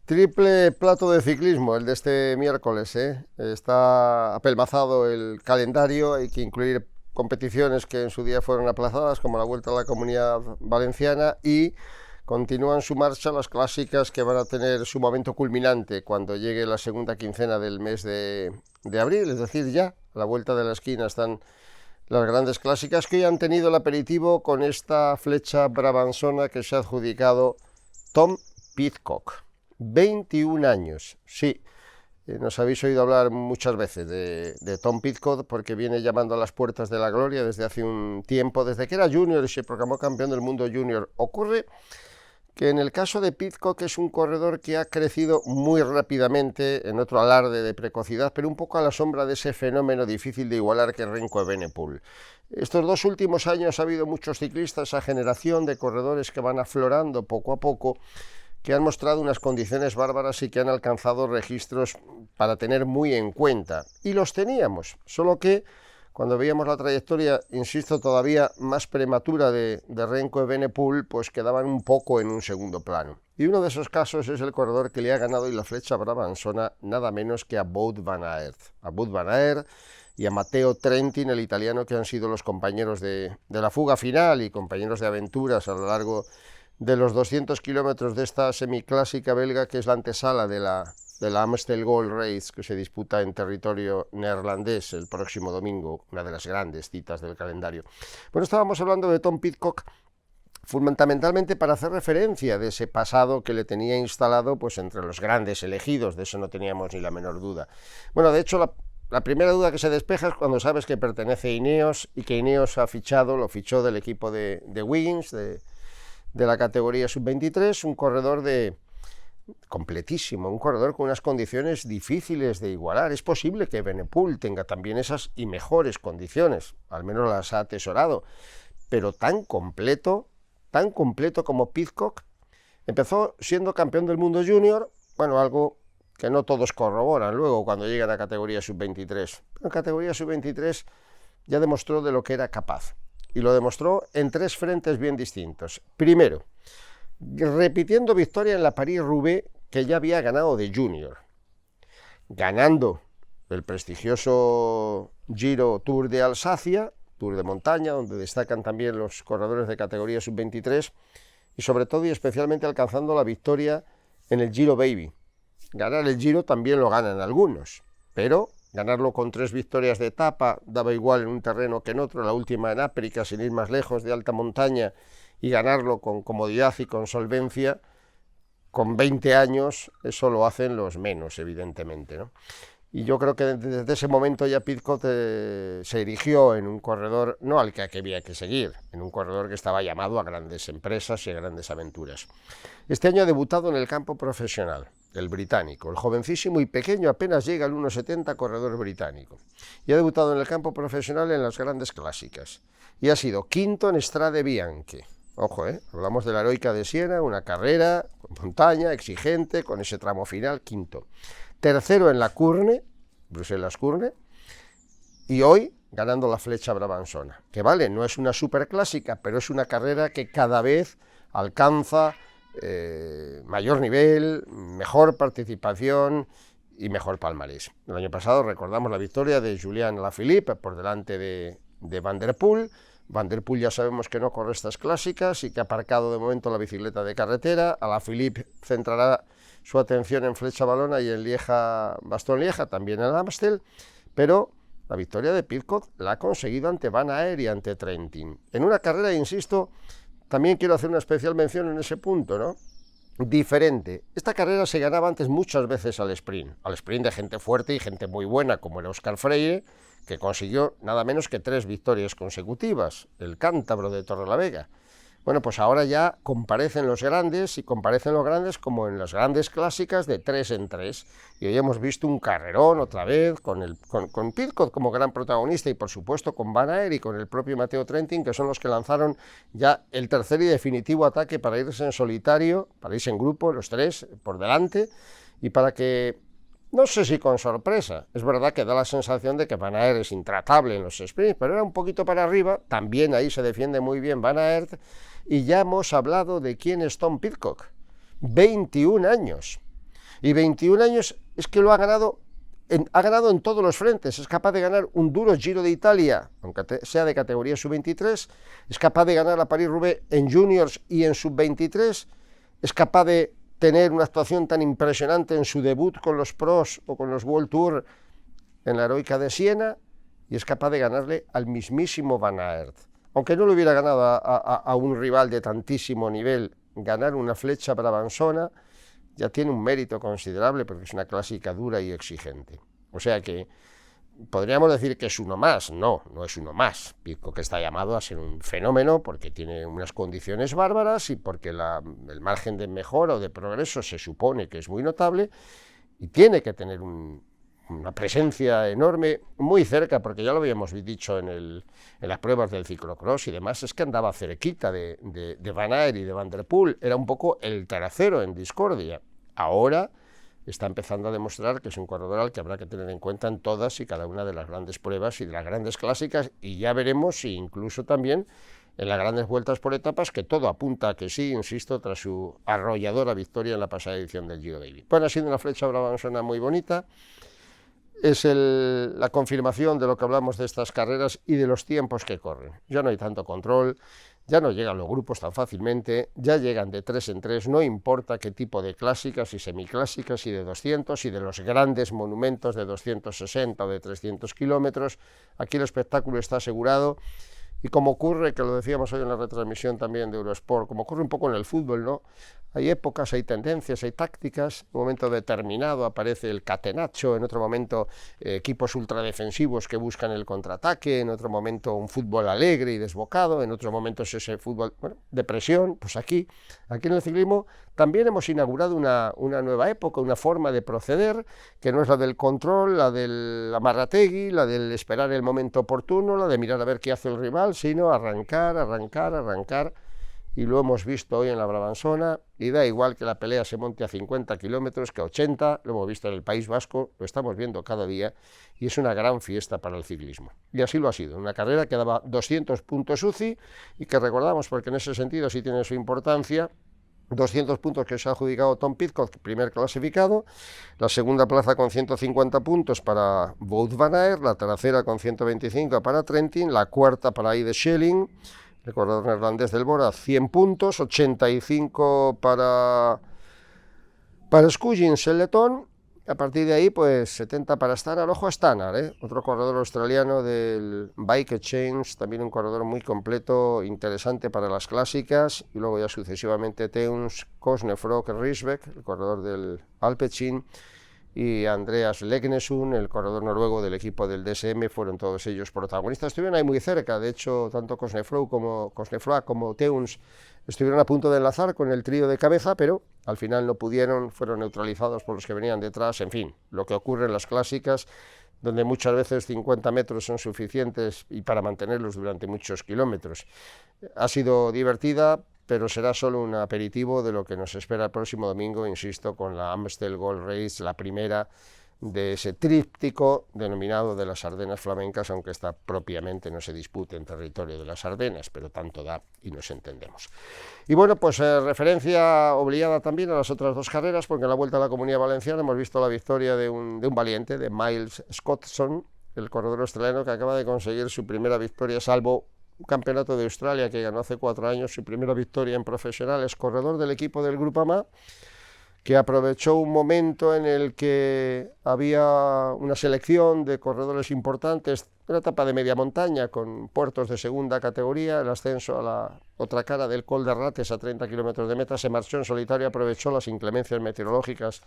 Triple plato de ciclismo, el de este miércoles, ¿eh? Está apelmazado el calendario, hay que incluir competiciones que en su día fueron aplazadas, como la Vuelta a la Comunidad Valenciana, y continúan su marcha las clásicas que van a tener su momento culminante cuando llegue la segunda quincena del mes de abril, es decir, ya a la vuelta de la esquina están las grandes clásicas que hoy han tenido el aperitivo con esta flecha brabanzona que se ha adjudicado Tom Pidcock. 21 años, sí. Nos habéis oído hablar muchas veces de Tom Pidcock porque viene llamando a las puertas de la gloria desde hace un tiempo, desde que era junior y se proclamó campeón del mundo junior. Ocurre que en el caso de Pidcock es un corredor que ha crecido muy rápidamente en otro alarde de precocidad, pero un poco a la sombra de ese fenómeno difícil de igualar que es Remco Evenepoel. Estos dos últimos años ha habido muchos ciclistas, esa generación de corredores que van aflorando poco a poco, que han mostrado unas condiciones bárbaras y que han alcanzado registros para tener muy en cuenta. Y los teníamos, solo que cuando veíamos la trayectoria, insisto, todavía más prematura de Remco Evenepoel, pues quedaban un poco en un segundo plano. Y uno de esos casos es el corredor que le ha ganado hoy la flecha brabanzona, nada menos que a Wout van Aert. A Wout van Aert y a Matteo Trentin, el italiano, que han sido los compañeros de la fuga final y compañeros de aventuras a lo largo de los 200 kilómetros de esta semiclásica belga, que es la antesala de la Amstel Gold Race, que se disputa en territorio neerlandés el próximo domingo, una de las grandes citas del calendario. Bueno, estábamos hablando de Tom Pidcock, fundamentalmente para hacer referencia de ese pasado que le tenía instalado pues entre los grandes elegidos, de eso no teníamos ni la menor duda. Bueno, de hecho, la primera duda que se despeja es cuando sabes que pertenece a Ineos y que Ineos lo fichó del equipo de Wiggins, de la categoría sub-23, un corredor completísimo, un corredor con unas condiciones difíciles de igualar. Es posible que Evenepoel tenga también esas y mejores condiciones, al menos las ha atesorado, pero tan completo como Pidcock. Empezó siendo campeón del mundo junior, bueno, algo que no todos corroboran luego cuando llegan a categoría sub-23. En categoría sub-23 ya demostró de lo que era capaz. Y lo demostró en tres frentes bien distintos. Primero, repitiendo victoria en la París-Roubaix que ya había ganado de junior, ganando el prestigioso Giro Tour de Alsacia, Tour de montaña, donde destacan también los corredores de categoría sub-23, y sobre todo y especialmente alcanzando la victoria en el Giro Baby. Ganar el Giro también lo ganan algunos, pero ganarlo con 3 victorias de etapa daba igual en un terreno que en otro, la última en África, sin ir más lejos, de alta montaña, y ganarlo con comodidad y con solvencia, con 20 años, eso lo hacen los menos, evidentemente, ¿no? Y yo creo que desde ese momento ya Pidcock se erigió en un corredor, no al que había que seguir, en un corredor que estaba llamado a grandes empresas y a grandes aventuras. Este año ha debutado en el campo profesional, el británico, el jovencísimo y pequeño, apenas llega al 1,70 corredor británico. Y ha debutado en el campo profesional en las grandes clásicas. Y ha sido quinto en Strade Bianche. Ojo, hablamos de la Heroica de Siena, una carrera con montaña, exigente, con ese tramo final, quinto. Tercero en la Kurne, Bruselas-Kurne, y hoy ganando la flecha brabanzona, que vale, no es una superclásica, pero es una carrera que cada vez alcanza mayor nivel, mejor participación y mejor palmarés. El año pasado recordamos la victoria de Julian Alaphilippe por delante de Van der Poel. Van der Poel ya sabemos que no corre estas clásicas y que ha aparcado de momento la bicicleta de carretera. Alaphilippe centrará su atención en Flecha Valona y en Bastogne-Lieja, también en Amstel, pero la victoria de Pidcock la ha conseguido ante Van Aert y ante Trentin. En una carrera, insisto, también quiero hacer una especial mención en ese punto, ¿no? Diferente. Esta carrera se ganaba antes muchas veces al sprint de gente fuerte y gente muy buena, como era Óscar Freire, que consiguió nada menos que 3 victorias consecutivas, el cántabro de Torrelavega. Bueno, pues ahora ya comparecen los grandes como en las grandes clásicas de 3 en 3. Y hoy hemos visto un carrerón otra vez con Pidcock como gran protagonista y por supuesto con Van Aert y con el propio Matteo Trentin, que son los que lanzaron ya el tercer y definitivo ataque para irse en solitario, para irse en grupo, los 3 por delante, y para que, no sé si con sorpresa, es verdad que da la sensación de que Van Aert es intratable en los sprints, pero era un poquito para arriba, también ahí se defiende muy bien Van Aert. Y ya hemos hablado de quién es Tom Pidcock, 21 años. Y 21 años es que lo ha ganado en todos los frentes. Es capaz de ganar un duro Giro de Italia, aunque sea de categoría sub-23, es capaz de ganar la París-Roubaix en juniors y en sub-23, es capaz de tener una actuación tan impresionante en su debut con los pros o con los World Tour en la heroica de Siena, y es capaz de ganarle al mismísimo Van Aert. Aunque no le hubiera ganado a un rival de tantísimo nivel, ganar una Flecha Brabanzona ya tiene un mérito considerable porque es una clásica dura y exigente. O sea que podríamos decir que es uno más. No es uno más. Pidcock está llamado a ser un fenómeno porque tiene unas condiciones bárbaras y porque el margen de mejora o de progreso se supone que es muy notable y tiene que tener una presencia enorme muy cerca, porque ya lo habíamos dicho en las pruebas del ciclocross y demás, es que andaba cerquita de Van Aert y de Van der Poel, era un poco el tercero en discordia. Ahora está empezando a demostrar que es un corredor al que habrá que tener en cuenta en todas y cada una de las grandes pruebas y de las grandes clásicas, y ya veremos si incluso también en las grandes vueltas por etapas, que todo apunta a que sí, insisto, tras su arrolladora victoria en la pasada edición del Giro Davis. Bueno, ha sido una Flecha Brabanzona muy bonita. Es la confirmación de lo que hablamos de estas carreras y de los tiempos que corren. Ya no hay tanto control, ya no llegan los grupos tan fácilmente, ya llegan de 3 en 3, no importa qué tipo de clásicas y semiclásicas y de 200 y de los grandes monumentos de 260 o de 300 kilómetros, aquí el espectáculo está asegurado. Y como ocurre, que lo decíamos hoy en la retransmisión también de Eurosport, como ocurre un poco en el fútbol, ¿no? Hay épocas, hay tendencias, hay tácticas. En un momento determinado aparece el catenaccio, en otro momento equipos ultradefensivos que buscan el contraataque, en otro momento un fútbol alegre y desbocado, en otros momentos ese fútbol de presión. Pues aquí en el ciclismo también hemos inaugurado una nueva época, una forma de proceder, que no es la del control, la del amarrategui, la del esperar el momento oportuno, la de mirar a ver qué hace el rival, sino arrancar, y lo hemos visto hoy en la Brabanzona, y da igual que la pelea se monte a 50 kilómetros que a 80, lo hemos visto en el País Vasco, lo estamos viendo cada día, y es una gran fiesta para el ciclismo. Y así lo ha sido, una carrera que daba 200 puntos UCI, y que recordamos, porque en ese sentido sí tiene su importancia, 200 puntos que se ha adjudicado Tom Pidcock, primer clasificado, la segunda plaza con 150 puntos para Wout van Aert, la tercera con 125 para Trentin, la cuarta para Ide Schelling, el corredor neerlandés del Bora, 100 puntos, 85 para Scoggins, el letón. A partir de ahí, pues 70 para Stannard. Ojo a Stannard, otro corredor australiano del Bike Exchange, también un corredor muy completo, interesante para las clásicas. Y luego ya sucesivamente Teuns, Kosnefrock, Risbeck, el corredor del Alpecin, y Andreas Legnesund, el corredor noruego del equipo del DSM, fueron todos ellos protagonistas. Estuvieron ahí muy cerca, de hecho, tanto Kosnefrock como Teuns estuvieron a punto de enlazar con el trío de cabeza, pero al final no pudieron, fueron neutralizados por los que venían detrás. En fin, lo que ocurre en las clásicas, donde muchas veces 50 metros son suficientes y para mantenerlos durante muchos kilómetros. Ha sido divertida, pero será solo un aperitivo de lo que nos espera el próximo domingo, insisto, con la Amstel Gold Race, la primera de ese tríptico denominado de las Ardenas flamencas, aunque esta propiamente no se dispute en territorio de las Ardenas, pero tanto da y nos entendemos. Y bueno, pues referencia obligada también a las otras dos carreras, porque en la Vuelta a la Comunidad Valenciana hemos visto la victoria de un valiente, de Miles Scottson, el corredor australiano que acaba de conseguir su primera victoria, salvo un campeonato de Australia que ganó hace 4 años, su primera victoria en profesionales, corredor del equipo del Groupama, que aprovechó un momento en el que había una selección de corredores importantes, una etapa de media montaña con puertos de segunda categoría, el ascenso a la otra cara del Col de Rates a 30 kilómetros de meta, se marchó en solitario, aprovechó las inclemencias meteorológicas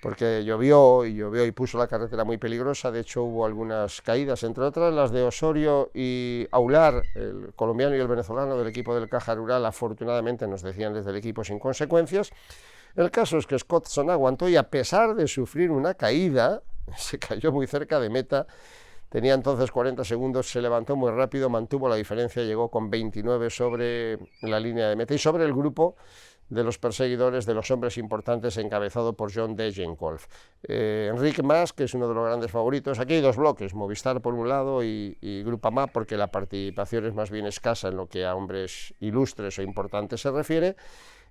porque llovió y puso la carretera muy peligrosa. De hecho hubo algunas caídas, entre otras las de Osorio y Aular, el colombiano y el venezolano del equipo del Caja Rural, afortunadamente nos decían desde el equipo sin consecuencias. El caso es que Scottson aguantó y a pesar de sufrir una caída, se cayó muy cerca de meta, tenía entonces 40 segundos, se levantó muy rápido, mantuvo la diferencia, llegó con 29 sobre la línea de meta y sobre el grupo de los perseguidores, de los hombres importantes, encabezado por John Degenkolb. Enric Mas, que es uno de los grandes favoritos. Aquí hay dos bloques, Movistar por un lado y Groupama, porque la participación es más bien escasa en lo que a hombres ilustres o importantes se refiere.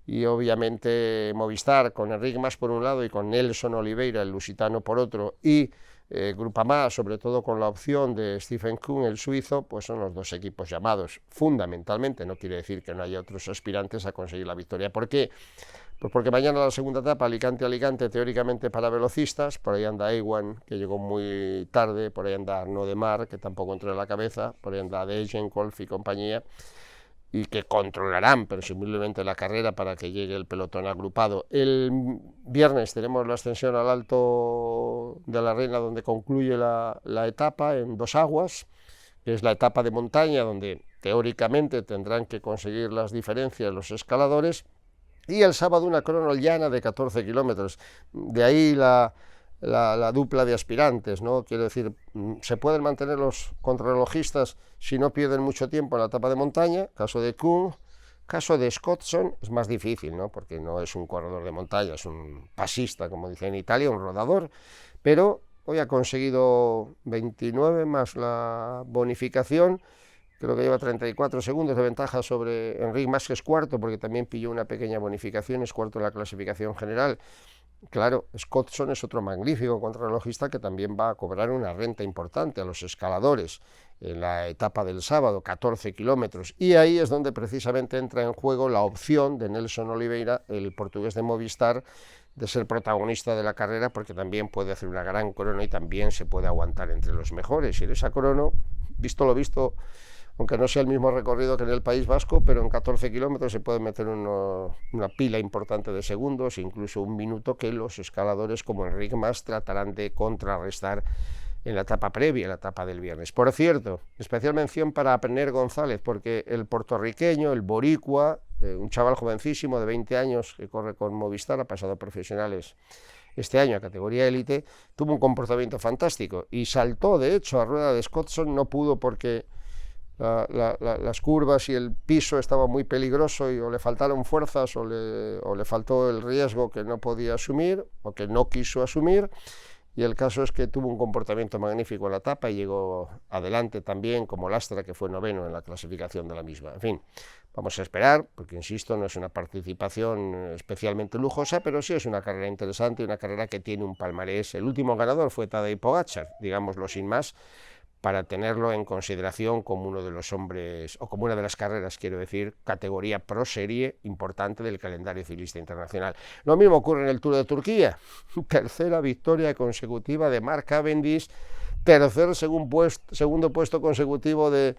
y obviamente Movistar con Enric Mas por un lado y con Nelson Oliveira, el lusitano, por otro, y Groupama, sobre todo con la opción de Stephen Kuhn, el suizo, pues son los dos equipos llamados fundamentalmente, no quiere decir que no haya otros aspirantes a conseguir la victoria. ¿Por qué? Pues porque mañana la segunda etapa, Alicante-Alicante, teóricamente para velocistas, por ahí anda Ewan, que llegó muy tarde, por ahí anda Arnaud de Mar, que tampoco entró en la cabeza, por ahí anda Degenkolb y compañía, y que controlarán presumiblemente la carrera para que llegue el pelotón agrupado. El viernes tenemos la ascensión al Alto de la Reina, donde concluye la etapa en Dos Aguas, que es la etapa de montaña, donde teóricamente tendrán que conseguir las diferencias los escaladores, y el sábado una crono llana de 14 kilómetros. De ahí la dupla de aspirantes, ¿no? Quiero decir, se pueden mantener los contrarrelojistas si no pierden mucho tiempo en la etapa de montaña, caso de Kuhn. Caso de Scottson es más difícil, ¿no? Porque no es un corredor de montaña, es un pasista, como dicen en Italia, un rodador, pero hoy ha conseguido 29 más la bonificación. Creo que lleva 34 segundos de ventaja sobre Enric Mas, que es cuarto, porque también pilló una pequeña bonificación, es cuarto en la clasificación general. Claro, Scottson es otro magnífico contrarrelojista que también va a cobrar una renta importante a los escaladores en la etapa del sábado, 14 kilómetros, y ahí es donde precisamente entra en juego la opción de Nelson Oliveira, el portugués de Movistar, de ser protagonista de la carrera, porque también puede hacer una gran crono y también se puede aguantar entre los mejores. Y en esa crono, visto lo visto, aunque no sea el mismo recorrido que en el País Vasco, pero en 14 kilómetros se puede meter una pila importante de segundos, incluso un minuto, que los escaladores como Enric Mas tratarán de contrarrestar en la etapa previa, la etapa del viernes. Por cierto, especial mención para Abner González, porque el puertorriqueño, el boricua, un chaval jovencísimo de 20 años que corre con Movistar, ha pasado a profesionales este año a categoría élite, tuvo un comportamiento fantástico y saltó, de hecho, a rueda de Scottson, no pudo porque las curvas y el piso estaba muy peligroso y o le faltaron fuerzas o le faltó el riesgo que no podía asumir o que no quiso asumir, y el caso es que tuvo un comportamiento magnífico en la etapa y llegó adelante también como Lastra, que fue noveno en la clasificación de la misma. En fin, vamos a esperar, porque insisto, no es una participación especialmente lujosa, pero sí es una carrera interesante y una carrera que tiene un palmarés. El último ganador fue Tadej Pogačar, digámoslo sin más, para tenerlo en consideración como uno de los hombres, o como una de las carreras, quiero decir, categoría pro serie importante del calendario ciclista internacional. Lo mismo ocurre en el Tour de Turquía, tercera victoria consecutiva de Mark Cavendish, segundo puesto consecutivo de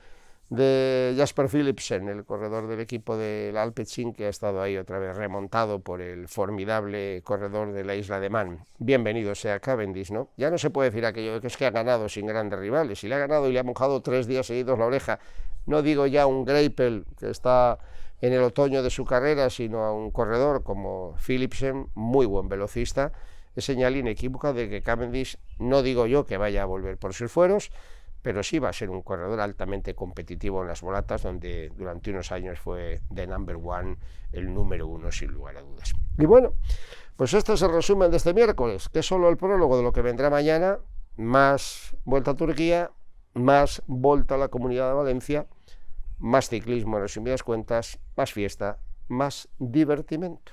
Jasper Philipsen, el corredor del equipo del Alpecin, que ha estado ahí otra vez remontado por el formidable corredor de la isla de Man. Bienvenido sea Cavendish, ¿no? Ya no se puede decir aquello que es que ha ganado sin grandes rivales, y le ha ganado y le ha mojado 3 días seguidos la oreja. No digo ya un Greipel que está en el otoño de su carrera, sino a un corredor como Philipsen, muy buen velocista. Es señal inequívoca de que Cavendish, no digo yo que vaya a volver por sus fueros, pero sí va a ser un corredor altamente competitivo en las volatas, donde durante unos años fue the number one, el número uno sin lugar a dudas. Y bueno, pues este es el resumen de este miércoles, que es solo el prólogo de lo que vendrá mañana, más Vuelta a Turquía, más Volta a la Comunidad de Valencia, más ciclismo en resumidas cuentas, más fiesta, más divertimento.